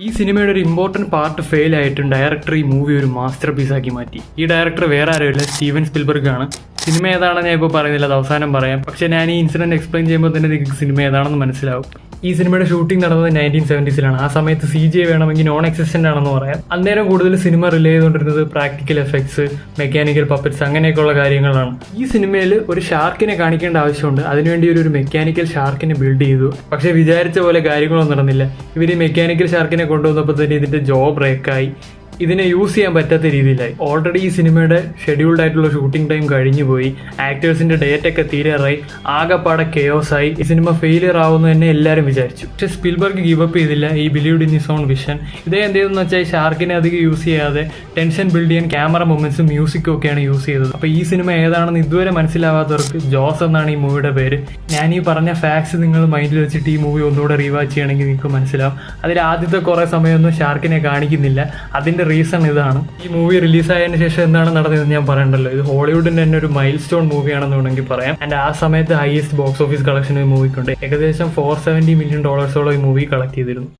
ഈ സിനിമയുടെ ഒരു ഇമ്പോർട്ടൻറ്റ് പാർട്ട് ഫെയിൽ ആയിട്ടും ഡയറക്ടർ ഈ മൂവി ഒരു മാസ്റ്റർ പീസാക്കി മാറ്റി. ഈ ഡയറക്ടർ വേറെ ആരുമില്ല, സ്റ്റീവൻ സ്പിൽബർഗ് ആണ്. സിനിമ ഏതാണെന്ന് ഞാൻ ഇപ്പോൾ പറയുന്നില്ല, അത് അവസാനം പറയാം. പക്ഷേ ഞാൻ ഈ ഇൻസിഡന്റ് എക്സ്പ്ലെയിൻ ചെയ്യുമ്പോൾ തന്നെ നിങ്ങൾക്ക് സിനിമ ഏതാണെന്ന് മനസ്സിലാവും. ഈ സിനിമയുടെ ഷൂട്ടിംഗ് നടന്നത് 1970s. ആ സമയത്ത് CGI വേണമെങ്കിൽ നോൺ എക്സിസ്റ്റന്റ് ആണെന്ന് പറയാം. അന്നേരം കൂടുതൽ സിനിമ റിലേ ചെയ്തുകൊണ്ടിരുന്നത് പ്രാക്ടിക്കൽ എഫക്ട്സ്, മെക്കാനിക്കൽ പപ്പറ്റ്സ്, അങ്ങനെയൊക്കെയുള്ള കാര്യങ്ങളാണ്. ഈ സിനിമയിൽ ഒരു ഷാർക്കിനെ കാണിക്കേണ്ട ആവശ്യമുണ്ട്. അതിനുവേണ്ടി ഒരു മെക്കാനിക്കൽ ഷാർക്കിനെ ബിൽഡ് ചെയ്തു. പക്ഷേ വിചാരിച്ച പോലെ കാര്യങ്ങളൊന്നും നടന്നില്ല. ഇവർ ഈ മെക്കാനിക്കൽ ഷാർക്കിനെ കൊണ്ടുവന്നപ്പോൾ തന്നെ ഇതിന്റെ ജോ ബ്രേക്കായി. ഇതിനെ യൂസ് ചെയ്യാൻ പറ്റാത്ത രീതിയിലായി. ഓൾറെഡി ഈ സിനിമയുടെ ഷെഡ്യൂൾഡ് ആയിട്ടുള്ള ഷൂട്ടിംഗ് ടൈം കഴിഞ്ഞു പോയി. ആക്ടേഴ്സിന്റെ ഡേറ്റ് ഒക്കെ തീരാറായി. ആകെപ്പാടെ കെയോസ് ആയി. ഈ സിനിമ ഫെയിലിയർ ആവുമെന്ന് തന്നെ എല്ലാവരും വിചാരിച്ചു. പക്ഷെ സ്പിൽബർഗ് ഗീവ് അപ്പ് ചെയ്തില്ല. ഈ believed in his own vision. ഇതേ എന്ത് ചെയ്തെന്ന് വെച്ചാൽ ഷാർക്കിനെ അധികം യൂസ് ചെയ്യാതെ ടെൻഷൻ ബിൽഡ് ചെയ്യാൻ ക്യാമറ മൂവ്മെന്റ്സും മ്യൂസിക്കും ഒക്കെയാണ് യൂസ് ചെയ്തത്. അപ്പോൾ ഈ സിനിമ ഏതാണെന്ന് ഇതുവരെ മനസ്സിലാവാത്തവർക്ക് ജോസ് എന്നാണ് ഈ മൂവിയുടെ പേര്. ഞാൻ ഈ പറഞ്ഞ ഫാക്ട്സ് നിങ്ങൾ മൈൻഡിൽ വെച്ചിട്ട് ഈ മൂവി ഒന്നുകൂടെ റീവാച്ച് ചെയ്യണമെങ്കിൽ നിങ്ങൾക്ക് മനസ്സിലാവും. അതിൽ ആദ്യത്തെ കുറേ സമയമൊന്നും ഷാർക്കിനെ കാണിക്കുന്നില്ല. അതിന്റെ റീസൺ ഇതാണ്. ഈ മൂവി റിലീസായതിനു ശേഷം എന്താണ് നടന്നതെന്ന് ഞാൻ പറയണ്ടല്ലോ. ഇത് ഹോളിവുഡിന്റെ തന്നെ ഒരു മൈൽ സ്റ്റോൺ മൂവിയാണെന്ന് വേണമെങ്കിൽ പറയാം. ആൻഡ് ആ സമയത്ത് ഹയസ്റ്റ് ബോക്സ് ഓഫീസ് കളക്ഷൻ ഈ മൂവിക്കുണ്ട്. ഏകദേശം $470 million ഈ മൂവി കളക്ട് ചെയ്തിരുന്നു.